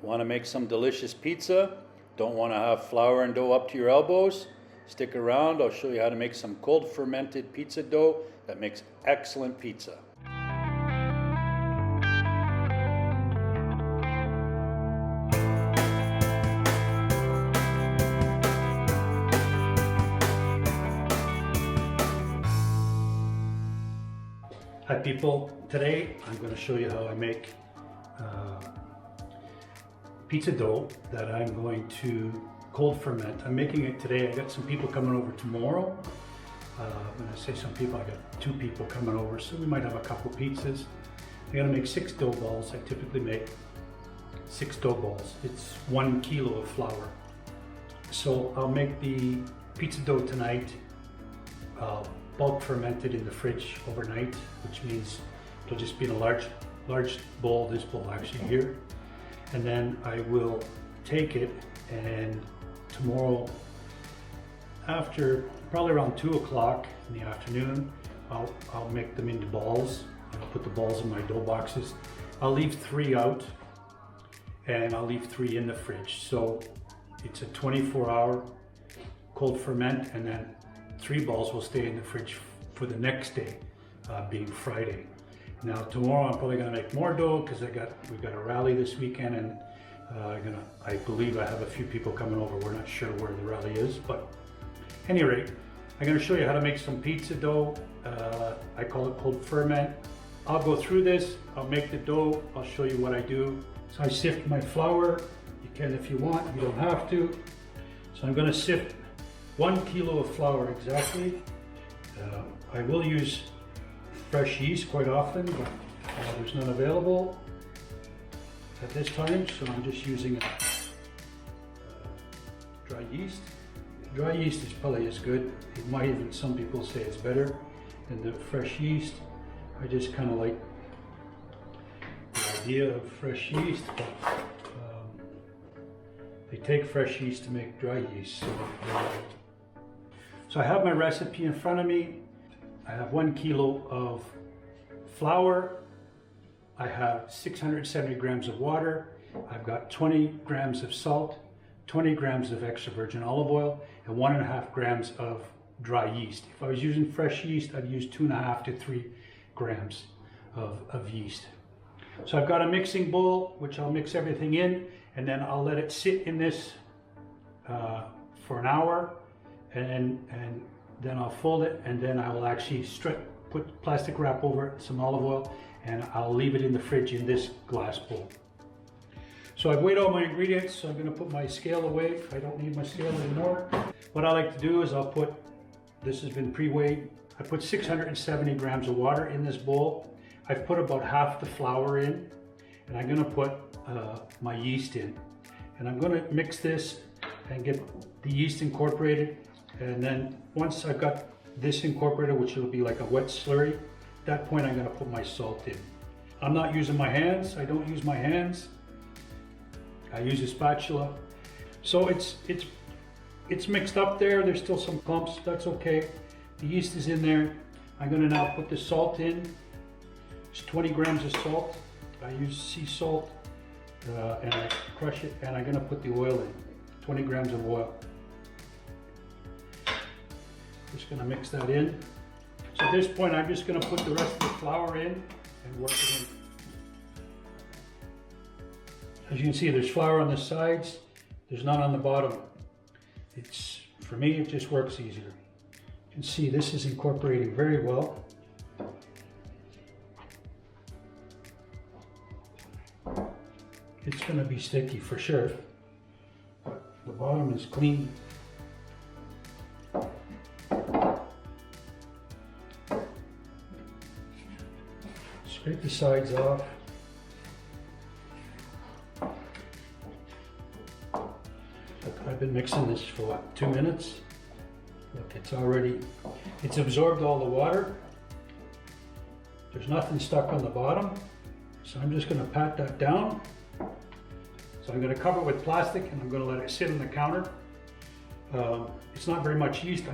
Want to make some delicious pizza? Don't want to have flour and dough up to your elbows? Stick around, I'll show you how to make some cold fermented pizza dough that makes excellent pizza. Hi people, today I'm going to show you how I make pizza dough that I'm going to cold ferment. I'm making it today. I got some people coming over tomorrow. When I say some people, I got 2 people coming over, so we might have a couple pizzas. I got to make 6 dough balls. I typically make 6 dough balls. It's 1 kilo of flour. So I'll make the pizza dough tonight. Bulk fermented in the fridge overnight, which means it'll just be in a large bowl, this bowl actually here. And then I will take it, and tomorrow after probably around 2 o'clock in the afternoon, I'll make them into balls. I'll put the balls in my dough boxes. I'll leave 3 out and I'll leave 3 in the fridge. So it's a 24-hour cold ferment, and then 3 balls will stay in the fridge for the next day, being Friday. Now tomorrow I'm probably gonna make more dough because we've got a rally this weekend, and I believe I have a few people coming over. We're not sure where the rally is, but at any rate, I'm gonna show you how to make some pizza dough. I call it cold ferment. I'll go through this, I'll make the dough, I'll show you what I do. So I sift my flour. You can if you want, you don't have to. So I'm gonna sift 1 kilo of flour exactly. I will use fresh yeast quite often, but there's none available at this time, so I'm just using dry yeast. Dry yeast is probably as good. It might even, some people say it's better than the fresh yeast. I just kind of like the idea of fresh yeast, but they take fresh yeast to make dry yeast. So I have my recipe in front of me. I have 1 kilo of flour. I have 670 grams of water. I've got 20 grams of salt, 20 grams of extra virgin olive oil, and 1.5 grams of dry yeast. If I was using fresh yeast, I'd use 2.5 to 3 grams of yeast. So I've got a mixing bowl, which I'll mix everything in, and then I'll let it sit in this for an hour. And then I'll fold it, and then I will actually put plastic wrap over it, some olive oil, and I'll leave it in the fridge in this glass bowl. So I've weighed all my ingredients, so I'm going to put my scale away. I don't need my scale anymore. What I like to do is this has been pre-weighed. I put 670 grams of water in this bowl. I've put about half the flour in, and I'm going to put my yeast in. And I'm going to mix this and get the yeast incorporated. And then once I've got this incorporated, which will be like a wet slurry, at that point I'm going to put my salt in. I'm not using my hands. I don't use my hands. I use a spatula. So it's mixed up there. There's still some clumps. That's okay. The yeast is in there. I'm going to now put the salt in. It's 20 grams of salt. I use sea salt, and I crush it, and I'm going to put the oil in. 20 grams of oil. Just going to mix that in. So at this point, I'm just going to put the rest of the flour in and work it in. As you can see, there's flour on the sides. There's none on the bottom. For me, it just works easier. You can see this is incorporating very well. It's going to be sticky for sure, but the bottom is clean. Scrape the sides off. I've been mixing this for what, 2 minutes? Look, it's absorbed all the water. There's nothing stuck on the bottom. So I'm just going to pat that down. So I'm going to cover it with plastic, and I'm going to let it sit on the counter. It's not very much yeast.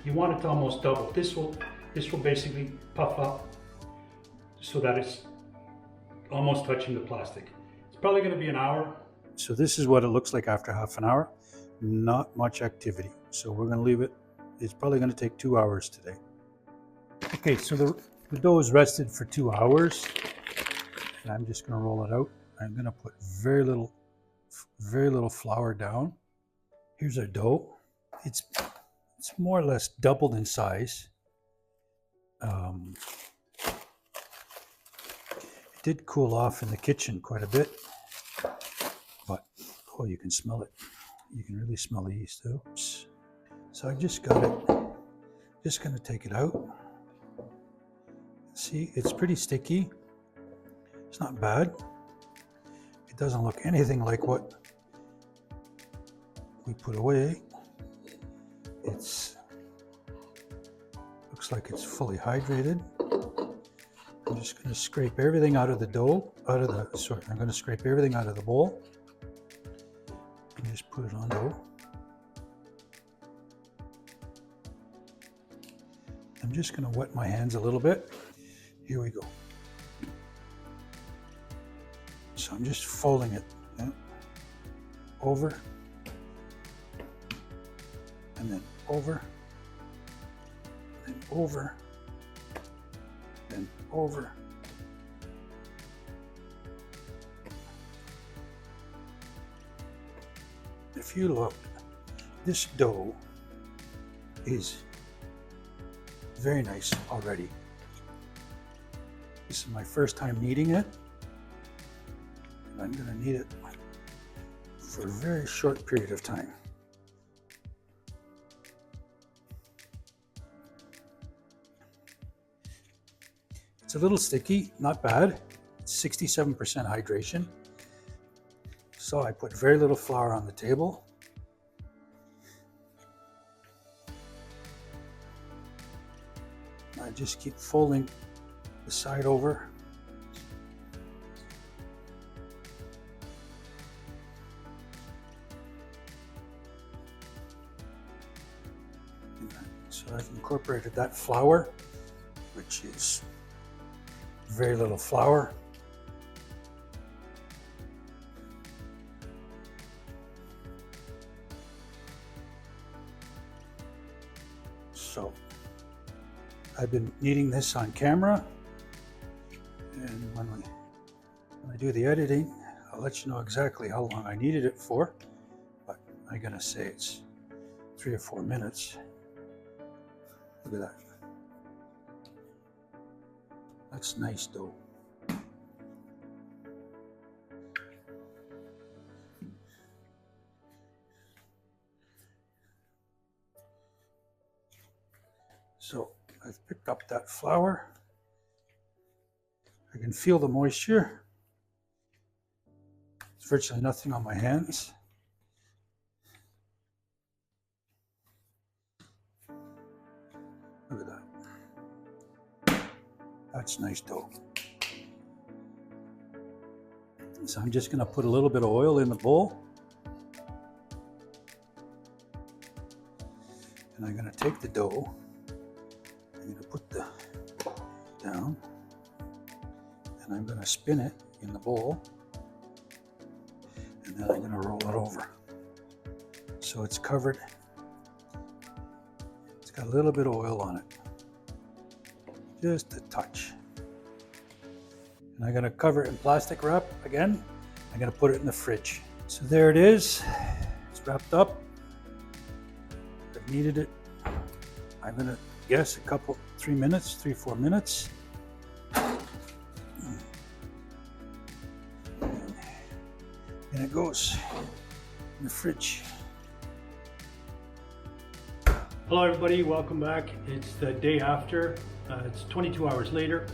You want it to almost double. This will basically puff up so that it's almost touching the plastic. It's probably going to be an hour. so this is what it looks like after half an hour. Not much activity. So we're going to leave it. It's probably going to take 2 hours today. Okay, so the dough is rested for 2 hours. And I'm just going to roll it out. I'm going to put very little flour down. Here's our dough. It's more or less doubled in size. It did cool off in the kitchen quite a bit, but oh, you can smell it. You can really smell the yeast. Oops. So I just got it. Just going to take it out. See, it's pretty sticky. It's not bad. It doesn't look anything like what we put away. Looks like it's fully hydrated. I'm just going to scrape everything out of the dough, I'm going to scrape everything out of the bowl and just put it on dough. I'm just going to wet my hands a little bit. Here we go. So I'm just folding it over and then over, then over, then over. If you look, this dough is very nice already. This is my first time kneading it. And I'm going to knead it for a very short period of time. It's a little sticky, not bad. It's 67% hydration. So I put very little flour on the table. I just keep folding the side over. So I've incorporated that flour, which is very little flour. So I've been kneading this on camera, and when I do the editing, I'll let you know exactly how long I kneaded it for, but I'm gonna say it's 3 or 4 minutes. Look at that. That's nice dough. So I've picked up that flour. I can feel the moisture. There's virtually nothing on my hands. Look at that. That's nice dough. So I'm just going to put a little bit of oil in the bowl. And I'm going to take the dough. I'm going to put the down. And I'm going to spin it in the bowl. And then I'm going to roll it over. So it's covered. It's got a little bit of oil on it. Just a touch. And I'm going to cover it in plastic wrap again. I'm going to put it in the fridge. So there it is. It's wrapped up. I've kneaded it. I'm going to guess 3 minutes, 3-4 minutes. And it goes in the fridge. Hello everybody, welcome back. It's the day after. It's 22 hours later.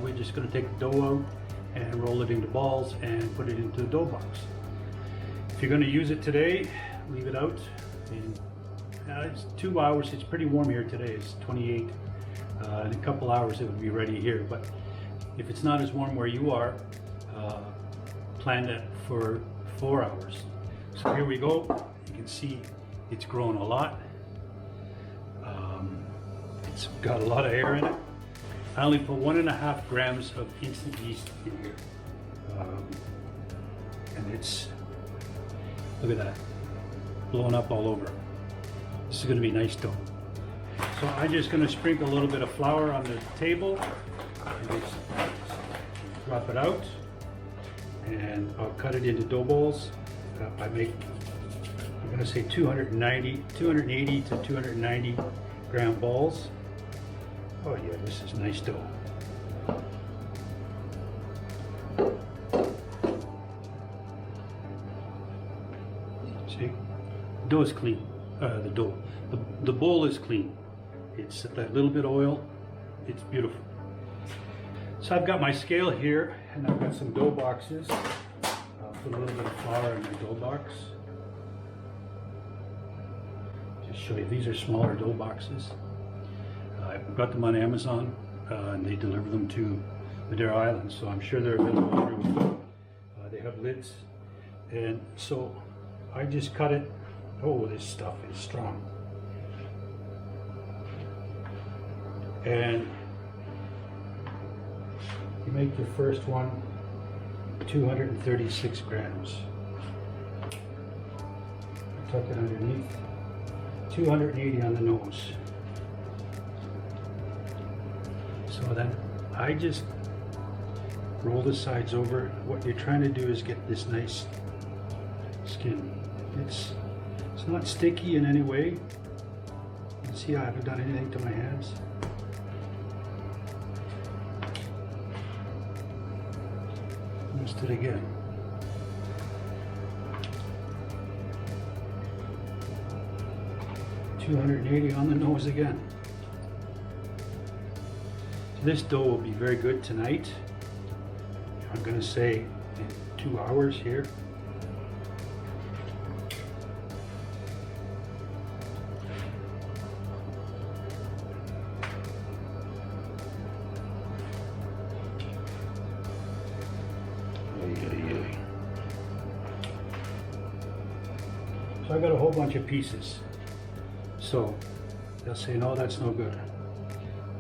We're just going to take the dough out and roll it into balls and put it into the dough box. If you're going to use it today, leave it out. It's 2 hours. It's pretty warm here today. It's 28. In a couple hours it would be ready here. But if it's not as warm where you are, plan it for 4 hours. So here we go. You can see it's grown a lot. It's got a lot of air in it. I only put 1.5 grams of instant yeast in here. And it's Look at that, blowing up all over. This is gonna be nice dough. So I'm just gonna sprinkle a little bit of flour on the table and just drop it out. And I'll cut it into dough balls. I'm gonna say 280 to 290 gram balls. Oh yeah, this is nice dough. See, the dough is clean. The bowl is clean. It's that little bit of oil. It's beautiful. So I've got my scale here, and I've got some dough boxes. I'll put a little bit of flour in my dough box. Just show you, these are smaller dough boxes. I got them on Amazon, and they deliver them to Madeira Islands, so I'm sure they're available everywhere. They have lids, and so I just cut it. Oh, this stuff is strong. And you make your first one 236 grams. Tuck it underneath. 280 on the nose. So then I just roll the sides over. What you're trying to do is get this nice skin. It's not sticky in any way. You can see I haven't done anything to my hands. Let's do it again. $280 on the nose again. So this dough will be very good tonight. I'm going to say in 2 hours here. So I got a whole bunch of pieces. So they'll say, no, that's no good.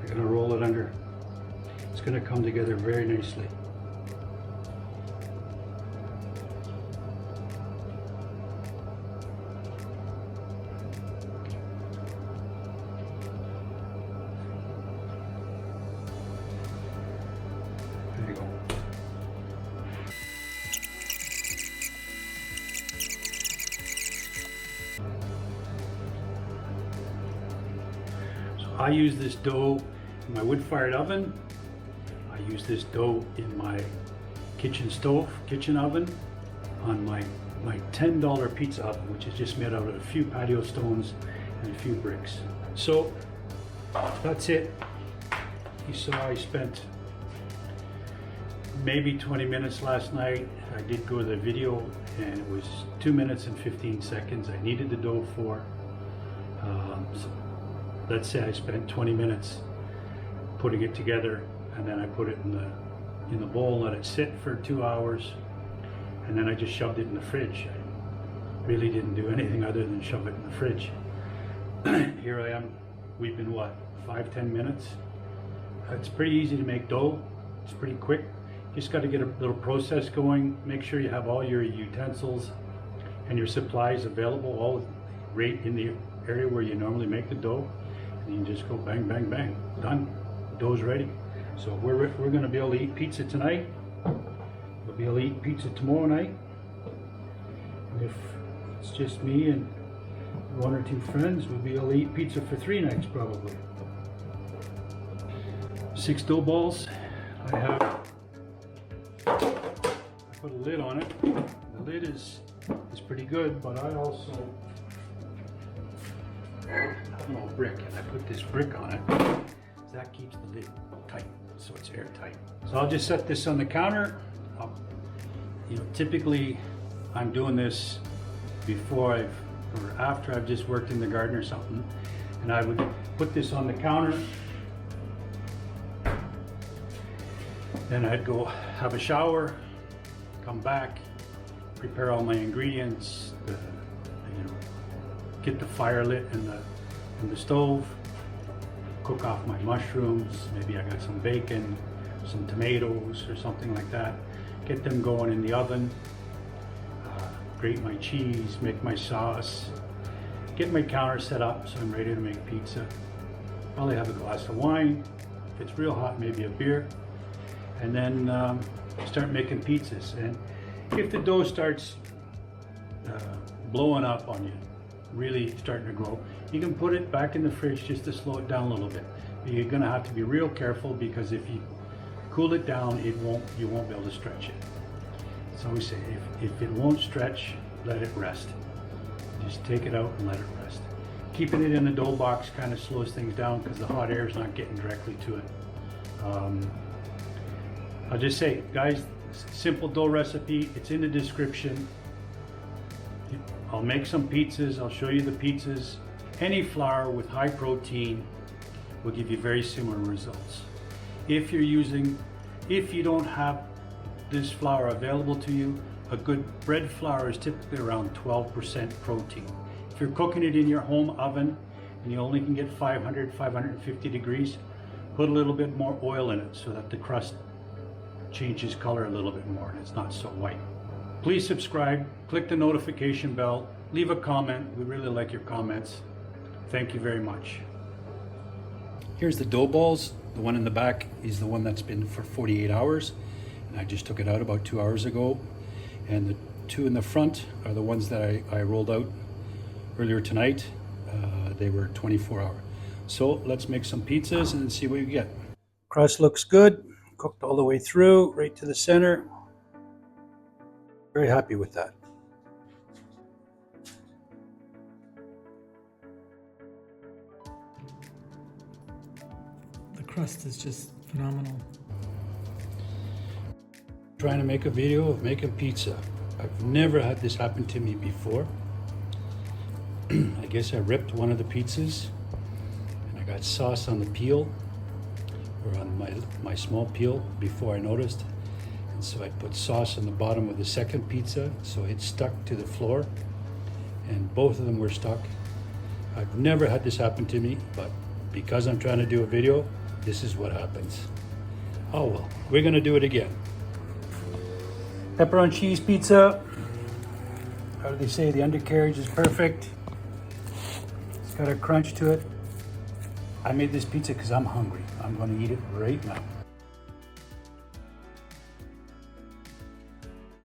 I'm gonna roll it under. It's gonna come together very nicely. There you go. I use this dough in my wood-fired oven. I use this dough in my kitchen oven, on my $10 pizza oven, which is just made out of a few patio stones and a few bricks. So that's it. You saw I spent maybe 20 minutes last night. I did go to the video and it was 2 minutes and 15 seconds. I needed the dough for. So let's say I spent 20 minutes putting it together, and then I put it in the bowl, let it sit for 2 hours, and then I just shoved it in the fridge. I really didn't do anything other than shove it in the fridge. Here I am. We've been what, 5-10 minutes? It's pretty easy to make dough. It's pretty quick. Just got to get a little process going. Make sure you have all your utensils and your supplies available, all right in the area where you normally make the dough. And you can just go bang, bang, bang. Done. Dough's ready. So we're going to be able to eat pizza tonight. We'll be able to eat pizza tomorrow night. And if it's just me and 1 or 2 friends, we'll be able to eat pizza for 3 nights probably. 6 dough balls. I put a lid on it. The lid is pretty good, but I also have no brick, and I put this brick on it. That keeps the lid tight, so it's airtight. So I'll just set this on the counter. Typically I'm doing this before or after I've just worked in the garden or something, and I would put this on the counter. Then I'd go have a shower, come back, prepare all my ingredients, get the fire lit in the stove, cook off my mushrooms, maybe I got some bacon, some tomatoes or something like that, get them going in the oven, grate my cheese, make my sauce, get my counter set up so I'm ready to make pizza. Probably have a glass of wine. If it's real hot, maybe a beer. And then start making pizzas. And if the dough starts blowing up on you, really starting to grow, you can put it back in the fridge just to slow it down a little bit. But you're gonna have to be real careful, because if you cool it down, you won't be able to stretch it. So we say, if it won't stretch, let it rest. Just take it out and let it rest. Keeping it in a dough box kind of slows things down because the hot air is not getting directly to it. I'll just say, guys, simple dough recipe, it's in the description. I'll make some pizzas, I'll show you the pizzas. Any flour with high protein will give you very similar results. If you don't have this flour available to you, a good bread flour is typically around 12% protein. If you're cooking it in your home oven and you only can get 500, 550 degrees, put a little bit more oil in it so that the crust changes color a little bit more and it's not so white. Please subscribe, click the notification bell, leave a comment. We really like your comments. Thank you very much. Here's the dough balls. The one in the back is the one that's been for 48 hours. And I just took it out about 2 hours ago. And the two in the front are the ones that I rolled out earlier tonight. They were 24 hour. So let's make some pizzas and see what you get. Crust looks good. Cooked all the way through, right to the center. Very happy with that. The crust is just phenomenal. Trying to make a video of making pizza. I've never had this happen to me before. I guess I ripped one of the pizzas and I got sauce on the peel, or on my small peel, before I noticed. And so I put sauce on the bottom of the second pizza, so it stuck to the floor, and both of them were stuck. I've never had this happen to me, but because I'm trying to do a video, this is what happens. Oh well, we're gonna do it again. Pepperoni cheese pizza. How do they say? The undercarriage is perfect. It's got a crunch to it. I made this pizza because I'm hungry. I'm going to eat it right now.